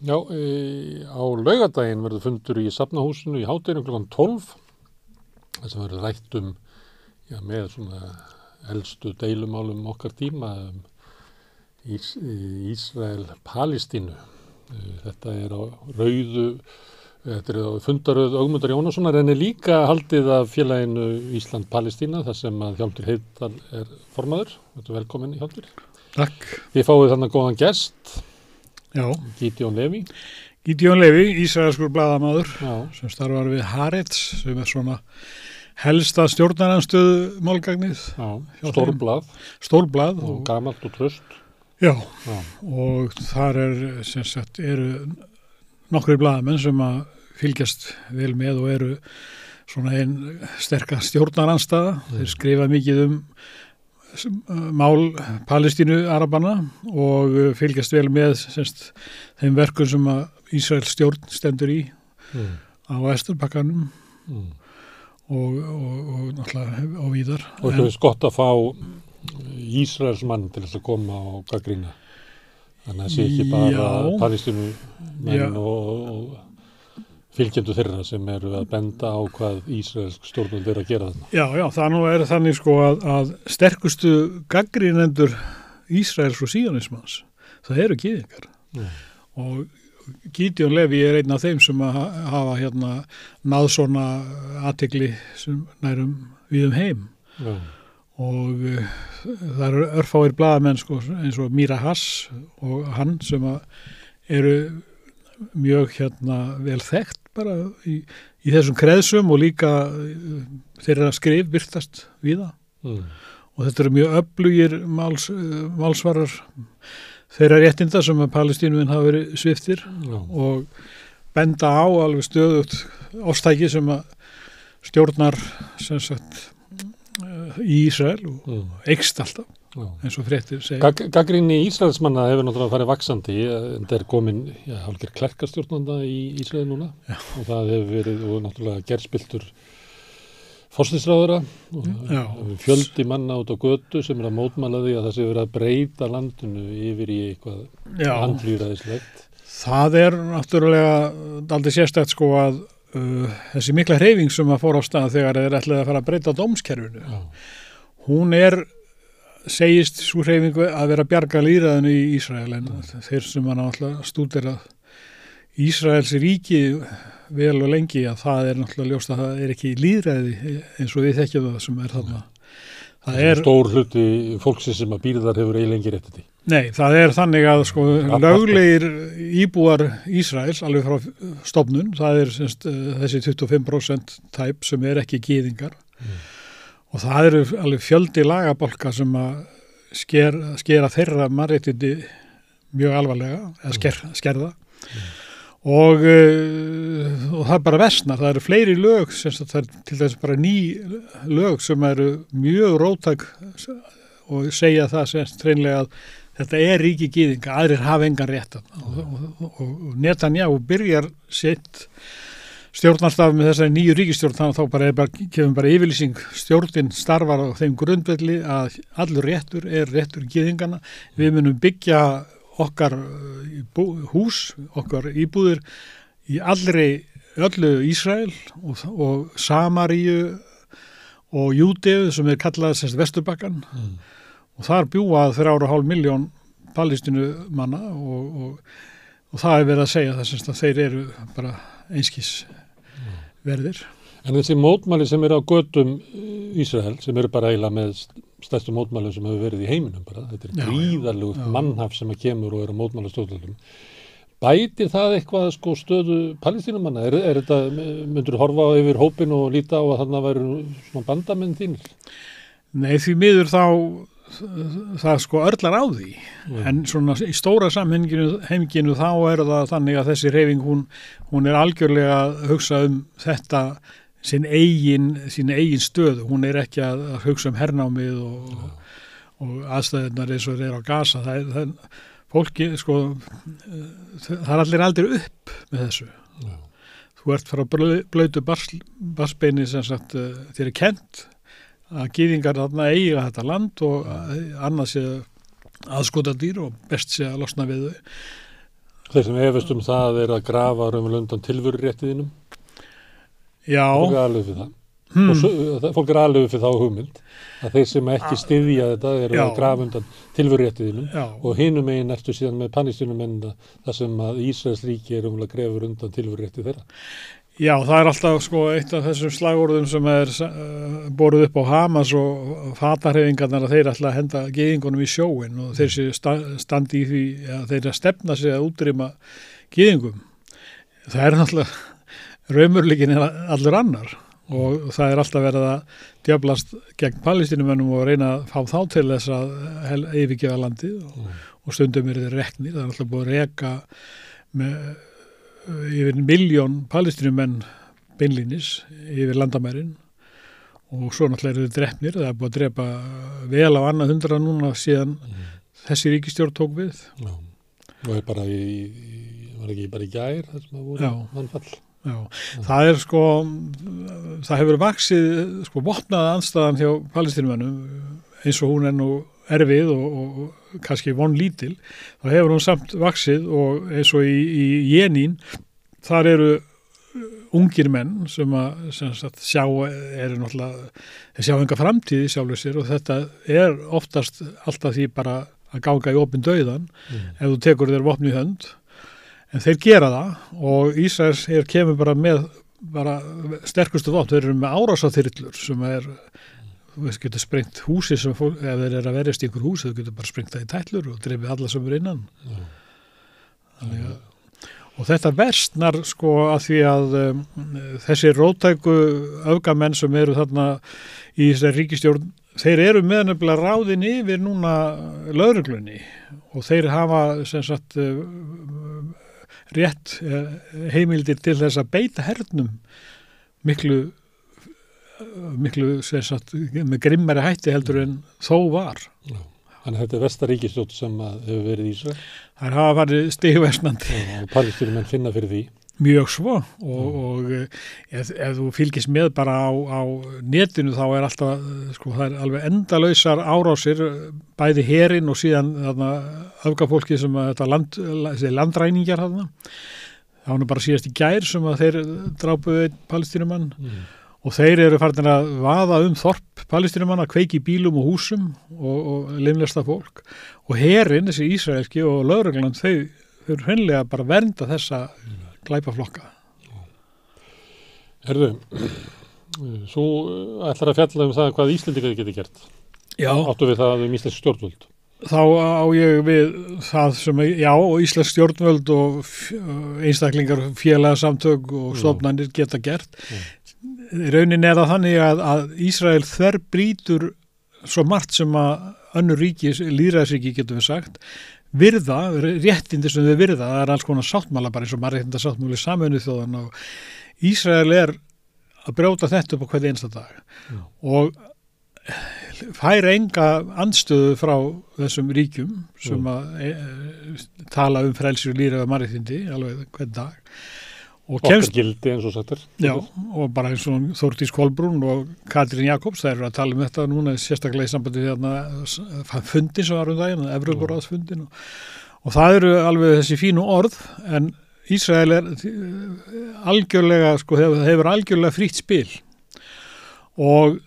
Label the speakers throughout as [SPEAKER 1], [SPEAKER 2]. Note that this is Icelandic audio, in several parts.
[SPEAKER 1] Já, á laugardaginn verður fundur í Safnahúsinu í hádeginu klukkan 12. Það sem verður rætt með svona elstu deilumálum okkar tíma, Ísrael-Palestínu. Þetta er á fundaröð Ögmundar Jónassonar, en er líka haldið af félaginu Ísland-Palestína, þar sem að Hjálmtýr Heiðdal er formaður. Þetta er velkomin, Hjálmtýr.
[SPEAKER 2] Takk.
[SPEAKER 1] Við fáið þarna góðan gest.
[SPEAKER 2] Já.
[SPEAKER 1] Gideon Leví.
[SPEAKER 2] Gideon Leví, ísraelskur blaðamaður,
[SPEAKER 1] sem
[SPEAKER 2] starfar við Haaretz, sem er svona helsta stjórnaranstöðu málgagnið.
[SPEAKER 1] Stórblað og gamalt og traust.
[SPEAKER 2] Já, og þar eru nokkrir blaðamenn sem að fylgjast vel með og eru svona einn sterka stjórnaranstaða. Þeir skrifa mikið mál Palestínu arabanna og fylgjast vel með þeim verkum sem að Ísrael stjórn stendur í á Vesturbakkanum og náttúrulega á víðar.
[SPEAKER 1] Og það er gott að fá Ísraels mann til þess að koma og gagnrýna. Þannig að sé ekki bara Palestínu menn og fylgjendur þeirra sem eru að benda á hvað Ísraelsk stjórnvöld eru að gera þarna.
[SPEAKER 2] Já, það nú er þannig sko að sterkustu gagnrýnendur Ísraels og síonismans, það eru gyðingar. Og Gideon Leví er einn af þeim sem að hafa náð svona athygli sem nærum víðum heim. Og það eru örfáir blaðamenn sko, eins og Mira Hass og hann sem að eru mjög vel þekkt bara í þessum kreðsum og líka þeirra skrif virtast víða. Og þetta eru mjög öflugir málsvarar þeirra réttinda sem að Palestínumenn hafa verið sviptir og benda á alveg stöðugt ástæki sem að stjórnar í Ísrael og eykst alltaf. Eins og fréttir segja.
[SPEAKER 1] Gagnrýni Ísraelsmanna hefur náttúrulega farið vaxandi, en það er komin hálfgerð klerkastjórnanda í Ísrael núna. Og það hefur verið og náttúrulega gerspiltur forsætisráðherra og fjöldi manna út á götu sem er að mótmæla því að það sé verið að breyta landinu yfir í eitthvað andlýðræðislegt. Það
[SPEAKER 2] er náttúrulega aldrei sérstætt sko að þessi mikla hreyfing sem að fór á stað þegar þeir ætlaði að fara að breyta dómskerfinu. Hún segist svo hreyfingu að vera að bjarga lýðræðinu í Ísrael, en þeir sem hann náttúrulega stúdera Ísraels ríki vel og lengi, að það er náttúrulega ljóst að það er ekki lýðræði eins og við þekkjum það sem er þarna. Það er stór hluti fólksins sem að býr þar hefur eiginlega ekki réttindi. Nei, það er þannig að sko löglegir íbúar Ísraels alveg frá stofnun, það er þessi 25% tæp sem er ekki gyðingar. Og það eru alveg fjöldi lagabálka sem að skera þeirra mannréttindi mjög alvarlega, eða skerða. Og það er bara versnar, það eru fleiri lög, það er til dæmis bara ný lög sem eru mjög róttæk og segja það hreinlega að þetta er ríki gyðinga, aðrir hafa engan rétt. Og Netanyahu byrjar sitt stjórnarstaf með þessari nýju ríkisstjórn, þannig að þá kemur bara yfirlýsing, stjórnin starfar á þeim grundvelli að allur réttur er réttur gyðingana. Við munum byggja okkar hús, okkar íbúðir í öllu Ísrael og Samaríu og Júdeu sem er kallað Vesturbakkan og þar bjúa 3,5 milljón Palestínu manna og það er verið að segja það að þeir eru bara einskis verðir. En þessi mótmæli sem eru á götum Ísrael, sem eru bara eiginlega með stærstu mótmælum sem hefur verið í heiminum bara, þetta er gríðarlegt mannhaf sem að kemur og er að mótmæla stjórnvöldum. Bætir það eitthvað sko stöðu Palestínumanna? Myndur þú horfa yfir hópin og líta á að þarna væru svona bandamenn þínir? Nei, því miður það sko örlar á því, en svona í stóra samhenginu þá er það þannig að þessi hreyfing hún er algjörlega að hugsa þetta sín eigin stöðu, hún er ekki að hugsa hernámið og aðstæðunar eins og þeir á Gaza, fólki sko, það er allir aldrei upp með þessu. Þú ert frá blautu barsbeini sem sagt þér er kennt að gyðingar þarna eiga þetta land og annað sé aðskotadýr og best sé að losna við þau.
[SPEAKER 1] Þeir sem efast það að grafa undan tilveruréttiðinum.
[SPEAKER 2] Já.
[SPEAKER 1] Fólk alveg fyrir það. Og fólk alveg fyrir þá hugmynd að þeir sem ekki styðja þetta að grafa undan tilveruréttiðinum og hinum megin ertu síðan með Palestínumenn þar sem að Ísraels ríki grefur undan tilverurétti þeirra.
[SPEAKER 2] Já, það alltaf eitt af þessum slagorðum sem borið upp á Hamas og fatahreyfingarnar að þeir ætla að henda gyðingunum í sjóin og þeir standi í því að þeir stefna sig að útrýma gyðingum. Það náttúrulega raunveruleikinn allur annar og það alltaf verið að djöflast gegn Palestínumönnum og reyna að fá þá til þess að yfirgefa landið og stundum þeir reknir. Það alltaf búið að reka með yfir 1 milljón Palestínumenn beinlínis yfir landamærin og svo náttúrulega þeir drepnir. Það búið að drepa vel á annað 100 núna síðan þessi ríkisstjórn tók við.
[SPEAKER 1] Já, og bara var ekki bara í gær þar sem það voru mannfall.
[SPEAKER 2] Já, það það hefur vaxið vopnaða andstæðan hjá Palestínumönnum eins og hún nú erfið og kannski vonlítil, þá hefur hún samt vaxið og eins og í Jenín, þar eru ungir menn sem sagt sjá náttúrulega, þeir sjá enga framtíð í sjálfu sér og þetta oftast alltaf því bara að ganga í opinn dauðan ef þú tekur þér vopn í hönd. En þeir gera það og Ísraels kemur bara með sterkustu vopn. Þeir eru með árásaþyrlur sem getur sprengt húsi sem fólk, ef þeir eru að verjast í einhver hús, þeir getur bara sprengt það í tætlur og drefið alla sem innan. Og þetta versnar að því að þessi róttæku öfgamenn sem eru þarna í þessari ríkisstjórn, þeir eru með nefnilega ráðin yfir núna lögreglunni og þeir hafa sem sagt rétt heimildir til þess að beita hernum miklu sem sagt með grimmari hætti heldur en þó var.
[SPEAKER 1] Já. Þannig að þetta versta ríkisstjórn sem hefur verið í Ísrael.
[SPEAKER 2] Það hafa farið stigversnandi.
[SPEAKER 1] Og Palestínumenn finna fyrir því.
[SPEAKER 2] Mjög svo og ef þú fylgist með bara á netinu þá alltaf, það alveg endalausar árásir, bæði herinn og síðan öfgafólki sem landræningjar þarna. Það var bara síðast í gær sem að þeir drápuðu einn Palestínumann og þeir eru farin að vaða þorp Palestínumanna, kveiki í bílum og húsum og limlesta fólk og herinn, þessi ísraelski og lögreglan, þau hreinlega bara vernda þessa glæpaflokka.
[SPEAKER 1] Herðu, svo ætlar að fjalla það hvað Íslendingar geti gert.
[SPEAKER 2] Já.
[SPEAKER 1] Áttu við það íslensk stjórnvöld?
[SPEAKER 2] Þá á ég við það sem, og íslensk stjórnvöld og einstaklingar, félagasamtök og stofnanir geta gert. Raunin það þannig að Ísrael þverbrýtur svo margt sem að önnur ríki, lýðræðisríki getum við sagt, virða, réttindi sem þau virða, það alls konar sáttmála bara eins og mannréttindasáttmáli Sameinuðu þjóðanna og Ísrael að brjóta þetta upp á hvern einsta dag og fær enga andstöðu frá þessum ríkjum sem að tala frelsi og lýðræði og mannréttindi alveg hvern dag.
[SPEAKER 1] Okkar gildi eins og sagt
[SPEAKER 2] Já, og bara eins og Þórdís Kolbrún og Katrín Jakobs, það eru að tala þetta núna sérstaklega í sambandi fundin sem var daginn, Evrópuráðsfundin og það eru alveg þessi fínu orð en Ísrael algjörlega, hefur algjörlega frítt spil og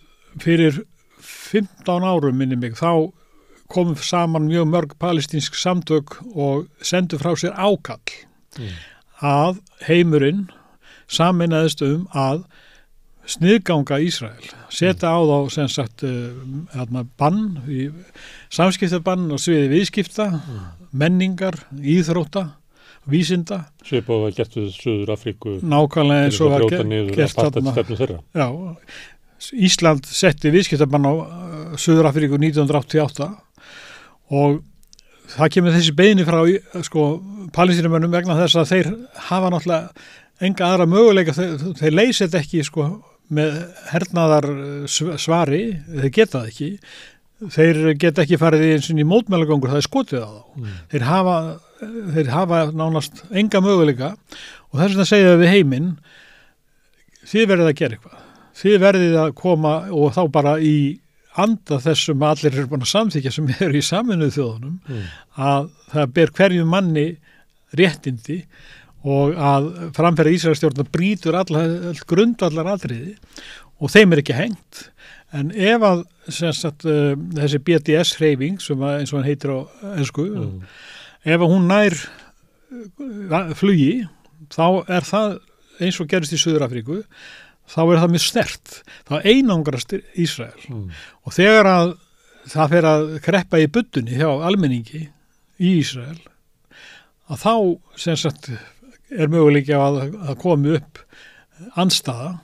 [SPEAKER 2] fyrir 15 árum minni mig, þá kom saman mjög mörg palestínsk samtök og sendu frá sér ákall að heimurinn sameinaðist að sniðganga Ísrael, setja á þá sem sagt bann, samskiptabann og sviði viðskipta, menningar, íþrótta, vísinda.
[SPEAKER 1] Svipað var gert við Suður Afríku.
[SPEAKER 2] Nákvæmlega eins og var gert
[SPEAKER 1] þarna.
[SPEAKER 2] Já, Ísland setti viðskiptabann á Suður Afríku 1988 og það kemur þessi beiðni frá Palestínumönnum vegna þess að þeir hafa náttúrulega enga aðra möguleika, þeir leysa þetta ekki með hernaðar svari, þeir geta það ekki, þeir geta ekki farið eins og í mótmælagöngur, það skotið á þá. Þeir hafa nánast enga möguleika og þess vegna segja við heiminn, þið verðið að gera eitthvað, þið verðið að koma og þá bara í anda þessum allir eru búin að samþykja sem eru í Sameinuðu þjóðunum að það ber hverju manni réttindi og að framferði Ísraelsstjórnar brýtur grundvallar atriði og þeim ekki hengt. En ef að þessi BDS-hreyfing, sem eins og hann heitir á ensku, ef að hún nær flugi, þá það eins og gerist í Suður-Afríku, þá það mjög sterkt. Þá einangrast Ísrael. Og þegar að það fer að kreppa í buddunni hjá almenningi í Ísrael, að þá möguleiki að komi upp andstaða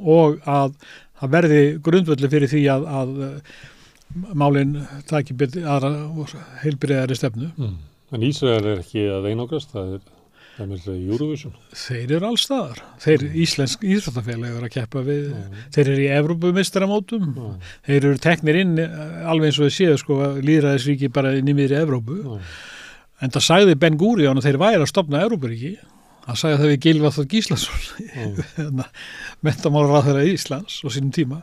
[SPEAKER 2] og að það verði grundvöldu fyrir því að málin taki aðra heilbrigðari stefnu.
[SPEAKER 1] En Ísrael ekki að einangrast, það með Eurovision.
[SPEAKER 2] Þeir eru alls staðar. Íslensk íþróttafélag eru að keppa við. Þeir eru í Evrópumeistaramótum. Þeir eru teknir inn alveg eins og þið séu lýðræðisríki bara inn í miðri Evrópu. En það sagði Ben Gurion að þeir væri að stofna Evrópuríki. Það sagði það við Gylfa Þór Gíslason, menntamálaráðherra Íslands á sínum tíma.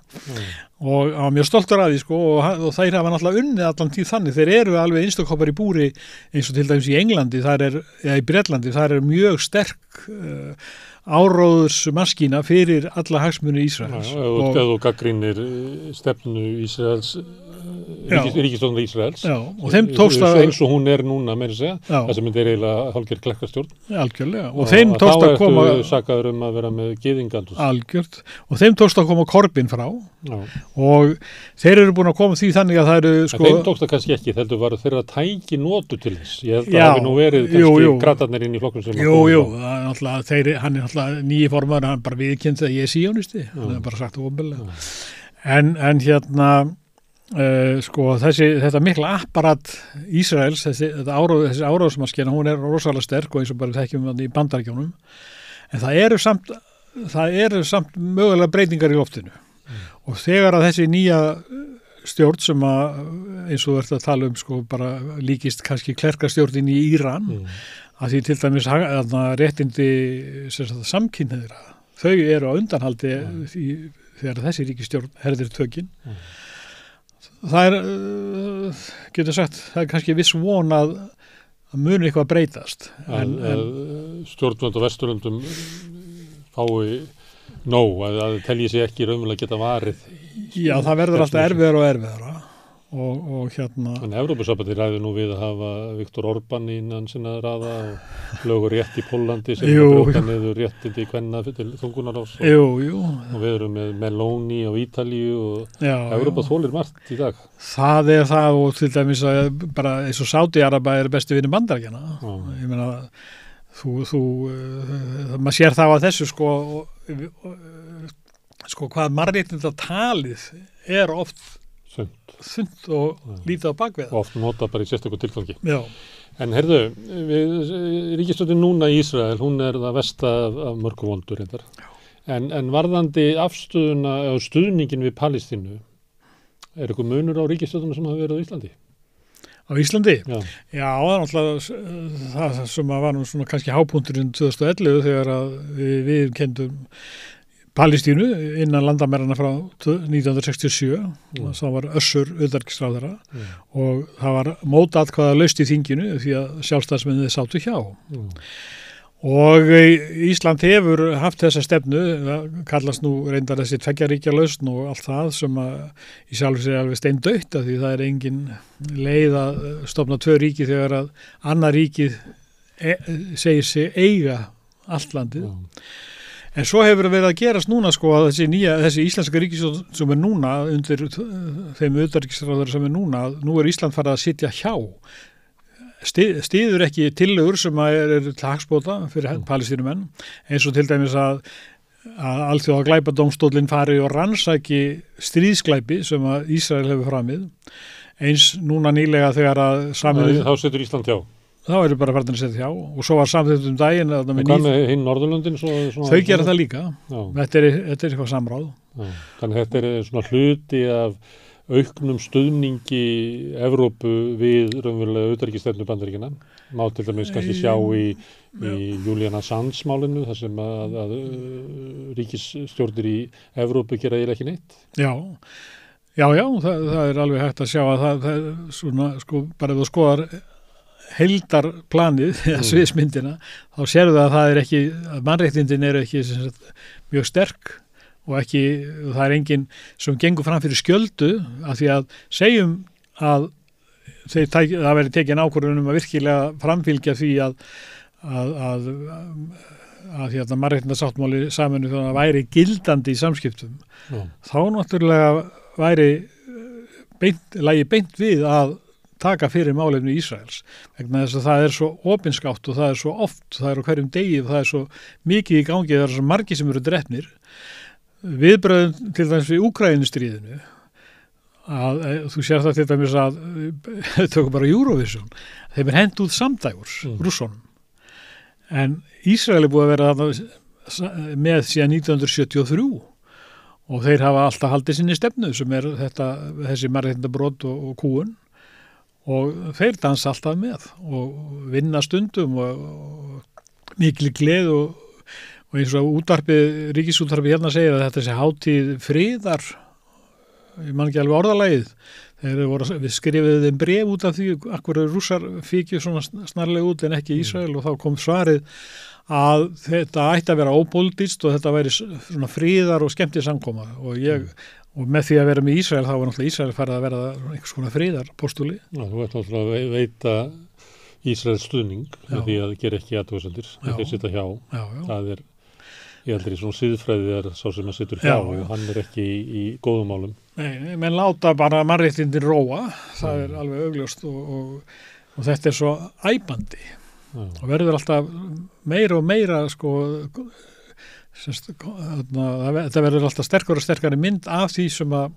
[SPEAKER 2] Og hann var mjög stoltur af því og þeir hafa náttúrulega unnið allan tíð þannig. Þeir eru alveg einstakhoppar í búri eins og til dæmis í Englandi, eða í Bretlandi, það er mjög sterk áróðursmaskína fyrir alla hagsmuni Ísraels.
[SPEAKER 1] Og gaggrínir stefnu Ísraels, ríkisstjórnar Ísraels.
[SPEAKER 2] Já, og þeim tókst að
[SPEAKER 1] eins og hún er núna, meira að segja, það sem er eiginlega hálfgerð klekkarstjórn.
[SPEAKER 2] Algjörlega. Og þeim tókst að koma...
[SPEAKER 1] Þá ertu sakaður að vera með gyðingandus.
[SPEAKER 2] Algjört. Og þeim tókst að koma Corbyn frá. Já. Og þeir eru búin að koma því þannig að það eru
[SPEAKER 1] þeim tókst það kannski ekki, þeir var þeirra tæki notu til þess. Ég held að það hafi nú verið kannski kratarnir inn í flokkun sem
[SPEAKER 2] hann er alltaf nýji formaður, hann bara viðkynnt að ég er síónisti, hann er bara sagt það ofnbeglega. En þetta mikla apparat Ísraels, þessi áróðsmaskina, hún er rosalega sterk og eins og bara þekkjum í Bandaríkjunum, en það eru samt mögulega breytingar í loftinu. Og þegar að þessi nýja stjórn sem að, eins og þú ert að tala bara líkist kannski klerkastjórnin í Íran, að því til dæmis réttindi samkynhneigðra, þau eru á undanhaldi þegar þessi ríkisstjórn herðir tökin. Það getur sagt, það kannski viss von að muni eitthvað breytast.
[SPEAKER 1] Stjórnvöld á Vesturlöndum fái nóg, að telji sig ekki raunverulega geta varið.
[SPEAKER 2] Já, það verður alltaf erfiðara og erfiðara. En
[SPEAKER 1] Evrópusambandið ræður nú við að hafa Viktor Orbán innan sinna raða og lögur rétt í Póllandi sem brjóta niður réttindi kvenna til þungunarrofs og við erum með Meloni á Ítalíu og Evrópa þolir margt í dag.
[SPEAKER 2] Það er það og til dæmis að bara eins og Sádi-Araba er besti vinur Bandaríkjanna. Ég meina maður sér það að þessu hvað mannréttinda talið er oft þund og lítið á bakveða.
[SPEAKER 1] Og oft nota bara í sérstöku tilgangi.
[SPEAKER 2] Já.
[SPEAKER 1] En heyrðu, ríkisstjórnin núna í Ísrael, hún er það versta af mörgu vondur reyndar. En varðandi afstöðuna og stuðningin við Palestínu, er eitthvað munur á ríkisstjórnum sem hafa verið á Íslandi?
[SPEAKER 2] Á Íslandi?
[SPEAKER 1] Já.
[SPEAKER 2] Já, það er náttúrulega það sem var nú svona kannski hápunkturinn 2011 þegar að við kendum Palestínu innan landamærana frá 1967, þá var Össur utanríkisráðherra og það var mótatkvæðalaust í þinginu því að sjálfstæðismennið sátu hjá. Og Ísland hefur haft þessa stefnu, kallast nú reyndar þessi tveggjaríkjalausn og allt það sem að í sjálfu sér alveg steindautt af því það er engin leið að stofna 2 ríki þegar að annað ríkið segir sig eiga allt landið. En svo hefur verið að gerast núna að þessi íslenska ríkisstjórn sem er núna undir þeim utanríkisráðherra sem er núna, nú er Ísland farið að sitja hjá. Styður ekki tillögur sem eru til hagsbóta fyrir Palestínumenn, eins og til dæmis að alþjóða glæpadómstóllinn fari og rannsaki stríðsglæpi sem að Ísrael hefur framið. Eins núna nýlega þegar að
[SPEAKER 1] Þá setur Ísland hjá.
[SPEAKER 2] Þá eru bara farin að setja hjá og svo var samþykkt daginn
[SPEAKER 1] hvað með hinn Norðurlöndin?
[SPEAKER 2] Þau gera það líka. Þetta er eitthvað samráð.
[SPEAKER 1] Þannig þetta er svona hluti af auknum stuðningi Evrópu við raunverulega utanríkisstefnu Bandaríkjanna. Má til dæmis kannski sjá í Julian Assange málinu þar sem að ríkisstjórnir í Evrópu gera eiginlega ekki neitt.
[SPEAKER 2] Já, það er alveg hægt að sjá að það er svona bara ef þú skoðar heildarplanið eða sviðsmyndina, þá sérðu að það ekki, að mannréttindin eru ekki mjög sterk og það er enginn sem gengur fram fyrir skjöldu, af því að segjum að það verið tekin ákvörðun að virkilega framfylgja því að mannréttindasáttmáli Sameinuðu þjóðanna væri gildandi í samskiptum, þá náttúrulega lægi beint við að taka fyrir málefni Ísraels, vegna þess að það er svo opinskátt og það er svo oft, það er á hverjum degi og það er svo mikið í gangi, það er svo margir sem eru drepnir. Viðbröðum til dæmis við Úkraínustríðinu, að þú sér það til dæmis að tökum bara Eurovision, þeim er hent út samdægurs, Rússunum, en Ísrael er búið að vera þarna með síðan 1973 og þeir hafa alltaf haldið sinni stefnu sem er þessi mannréttindabrot og kúgun, og þeir dansa alltaf með og vinna stundum og mikil gleð og eins og ríkisútvarpið hérna segir að þetta sé hátíð friðar, ég man ekki alveg orðalagið, við skrifuðum þeim bréf út af því akkur rússar fikið svona snarlega út en ekki Ísrael, og þá kom svarið að þetta ætti að vera ópólitískt og þetta væri svona friðar og skemmtið samkoma, og með því að vera með Ísrael þá var náttúrulega Ísrael farið að verða einhvers konar friðarpóstúli. Þú
[SPEAKER 1] ert náttúrulega að veita Ísraels stuðning með því að gera ekki athugasemdir, þeir sitja hjá. Það er, ég heldur í svona siðfræði er sá sem að situr hjá og hann er ekki í góðum málum.
[SPEAKER 2] Nei, menn láta bara mannréttindin róa, það er alveg augljóst og þetta er svo æpandi og verður alltaf meira og meira þetta verður alltaf sterkari og sterkari mynd af því sem að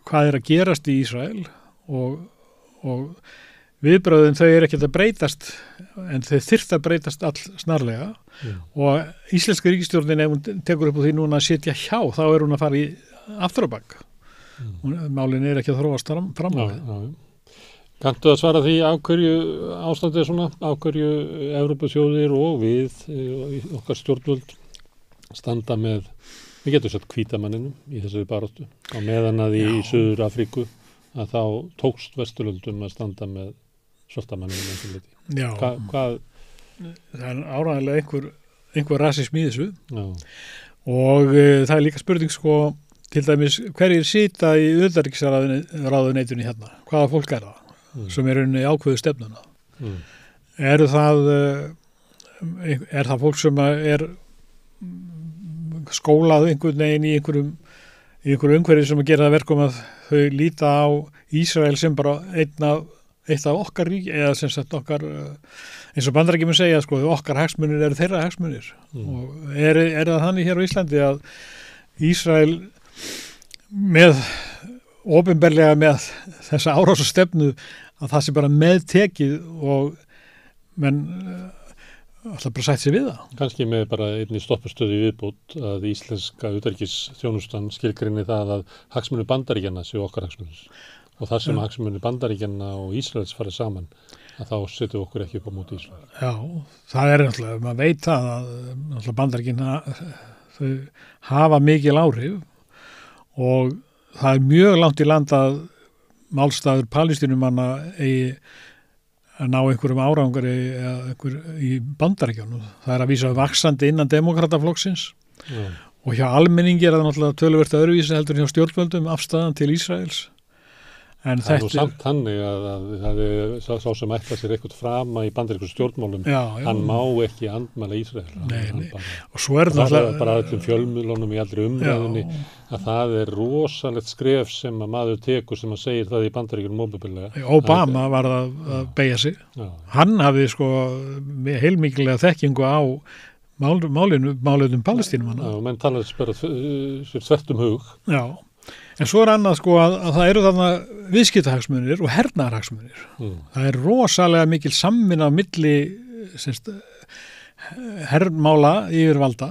[SPEAKER 2] hvað er að gerast í Ísrael og viðbröðin þau eru ekkert að breytast en þau þyrft að breytast all snarlega og íslenska ríkisstjórnin ef hún tekur upp á því núna að sitja hjá þá er hún að fara í aftur á bak. Málin er ekki að þróast fram á því.
[SPEAKER 1] Kanntu að svara því á hverju ástandið svona, á hverju Evrópuþjóðir og við okkar stjórnvöld standa með, við getum sagt hvítamanninum í þessari baráttu, á meðan að í Suður Afríku að þá tókst Vesturlöndum að standa með svartamanninum eins og liti.
[SPEAKER 2] Já,
[SPEAKER 1] hvað?
[SPEAKER 2] Það er áræðanlega einhver rasism í þessu og það er líka spurning til dæmis hverjir sita í utanríkisráðuneytinu hérna, hvaða fólk er það? Sem er unni ákveðu stefnuna. Er það fólk sem er skólað einhvern veginn í einhverju umhverfi sem að gera það verkum að þau líta á Ísrael sem bara eitt af okkar ríki, eða sem sagt okkar, eins og Bandaríkjamenn segja, okkar hagsmunir eru þeirra hagsmunir. Og er það þannig hér á Íslandi að Ísrael opinberlega með þessa árásastefnu að það sé bara meðtekið og menn alltaf bara sætt sér við það.
[SPEAKER 1] Kannski með bara einni stoppustöðu viðbót að íslenska utanríkisþjónustan skilgreini það að hagsmunir Bandaríkjanna séu okkar hagsmunir og það sem hagsmunir Bandaríkjanna og Ísraels farið saman að þá setjum okkur ekki upp á móti Ísrael.
[SPEAKER 2] Já, það er náttúrulega, maður veit það að Bandaríkjanna þau hafa mikil áhrif og það er mjög langt í land að málstafur Palestínumanna eigi að ná einhverjum árangri í Bandaríkjunum. Það er að vísa vaxandi innan demokrataflokksins og hjá almenningi er það náttúrulega töluvert öðruvísi heldur hjá stjórnvöldum afstæðan til Ísraels. En
[SPEAKER 1] það er nú samt þannig að það er sá sem ætla sér eitthvað frama í bandarískum stjórnmálum, hann má ekki andmæla Ísrael.
[SPEAKER 2] Nei. Og svo er
[SPEAKER 1] það bara öllum fjölmiðlunum í allri umræðunni að það er rosalegt skref sem að maður tekur sem að segir það í Bandaríkjunum óbyrgilega.
[SPEAKER 2] Obama var að beygja sig. Hann hafði heilmiklega þekkingu á málunum Palestínumanna.
[SPEAKER 1] Og menn talaði bara sér þvert hug.
[SPEAKER 2] Já. En svo er annað að það eru þarna viðskiptahagsmunir og hernaðarhagsmunir. Það er rosalega mikil samvinna á milli hermála yfirvalda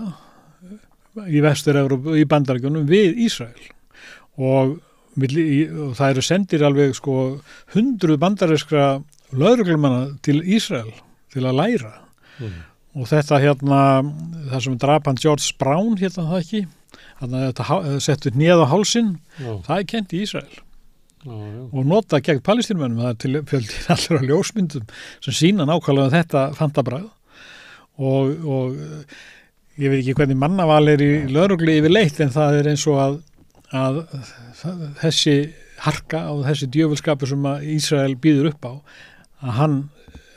[SPEAKER 2] í Vestur-Evrópu og í Bandaríkjunum við Ísrael og það eru sendir alveg 100 bandarískra lögreglumanna til Ísrael til að læra og þetta það sem drap hann George Brown það ekki. Þannig að þetta settur neð á hálsinn, það er kent í Ísrael. og nota gegn palestínumönnum. Það til fjöldin allra ljósmyndum sem sína nákvæmlega þetta fantabragð og ég veit ekki hvernig mannaval í lögreglu yfirleitt, en það eins og að þessi harka og þessi djöfulskapur sem að Ísrael býður upp á, að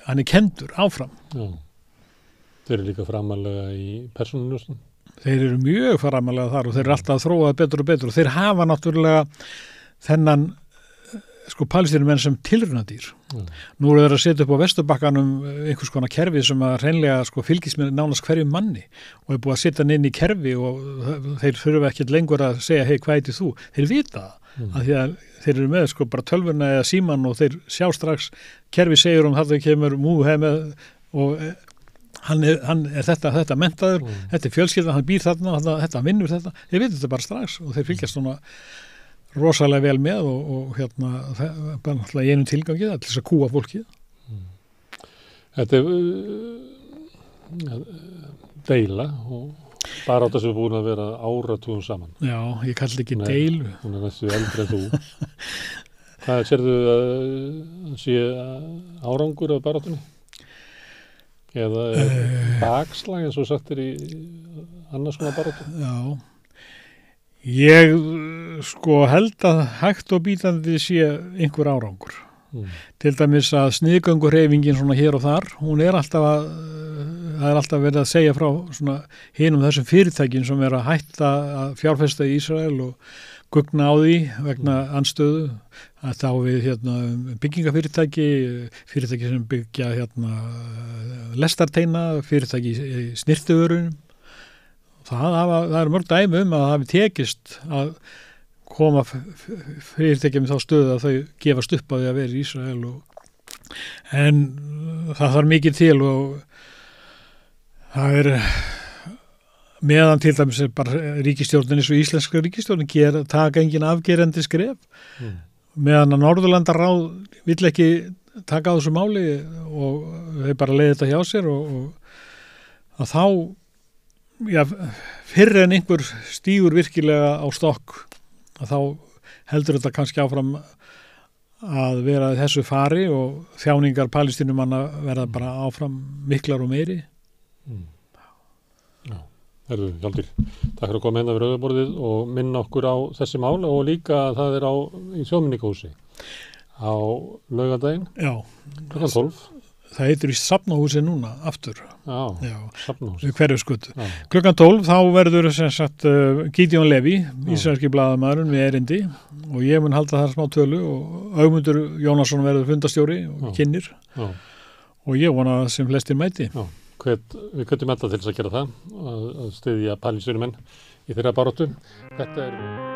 [SPEAKER 2] hann kendur áfram.
[SPEAKER 1] Já. Þeir eru líka framalega í persónunjóstum.
[SPEAKER 2] Þeir eru mjög framalega þar og þeir eru alltaf að þróa betur og betur og þeir hafa náttúrulega þennan palestínumenn sem tilraunadýr. Nú eru þeir að setja upp á Vesturbakkanum einhvers konar kerfi sem að hreinlega fylgist með nánast hverjum manni og er búið að setja hann inn í kerfi og þeir þurfa ekkert lengur að segja hei, hvað heitir þú? Þeir vita það, af því að þeir eru með bara tölvuna eða síman og þeir sjá strax kerfi segjur þetta kemur og hann er þetta menntaður, þetta er fjölskyldan, hann býr þarna, þetta vinnur þetta, þeir vita þetta bara strax og þeir fylgjast svona rosalega vel með og bara náttúrulega í einum tilgangi til þess að kúa fólkið.
[SPEAKER 1] Þetta er deila og barátta sem er búin að vera áratugum saman.
[SPEAKER 2] Já, ég kalli ekki deilu.
[SPEAKER 1] Hún er næstu eldri en þú. Hvað sérðu að sé árangur af baráttunni? Eða bakslag eins og sagt í annars konar baráttu?
[SPEAKER 2] Já. Ég held að hægt og bítandi sé einhver árangur. Til dæmis að sniðgönguhreyfingin svona hér og þar, hún er alltaf það er alltaf verið að segja frá svona hinum þessum fyrirtækin sem er að hætta að fjárfesta í Ísrael og gugna á því vegna andstöðu, að þá við byggingafyrirtæki sem byggja lestarteina, fyrirtæki í snyrtivörunum. Það er mörg dæmi að það hafi tekist að koma fyrirtækjum í þá stöðu að þau gefast upp á því að vera í Ísrael en það þarf mikið til og það er meðan til dæmis bara ríkisstjórnin eins og íslenska ríkisstjórnin taka engin afgerandi skref meðan að Norðurlandaráð vill ekki taka á þessu máli og þau bara leiði þetta hjá sér og að þá fyrr en einhver stígur virkilega á stokk að þá heldur þetta kannski áfram að vera þessu fari og þjáningar palestínumanna verða bara áfram miklar og meiri.
[SPEAKER 1] Já, Herðu, Hjaldur, takk fyrir að koma hérna við rauðaborðið og minna okkur á þessi mál og líka það er í Þjóðmenningarhúsi á laugardaginn.
[SPEAKER 2] Já.
[SPEAKER 1] Klukkan 12.
[SPEAKER 2] Það heitir í Safnahúsi núna, aftur.
[SPEAKER 1] Já, Safnahúsi.
[SPEAKER 2] Við Hverfisgötu. Klukkan 12 þá verður Gideon Leví, ísraelski blaðamaðurinn með erindi og ég mun halda þar smá tölu og Ögmundur Jónasson verður fundastjóri og kynnir og ég vona sem flestir mæti.
[SPEAKER 1] Já, við köttum alltaf til þess að gera það, að styðja palestínumenn í þeirra baráttu. Þetta er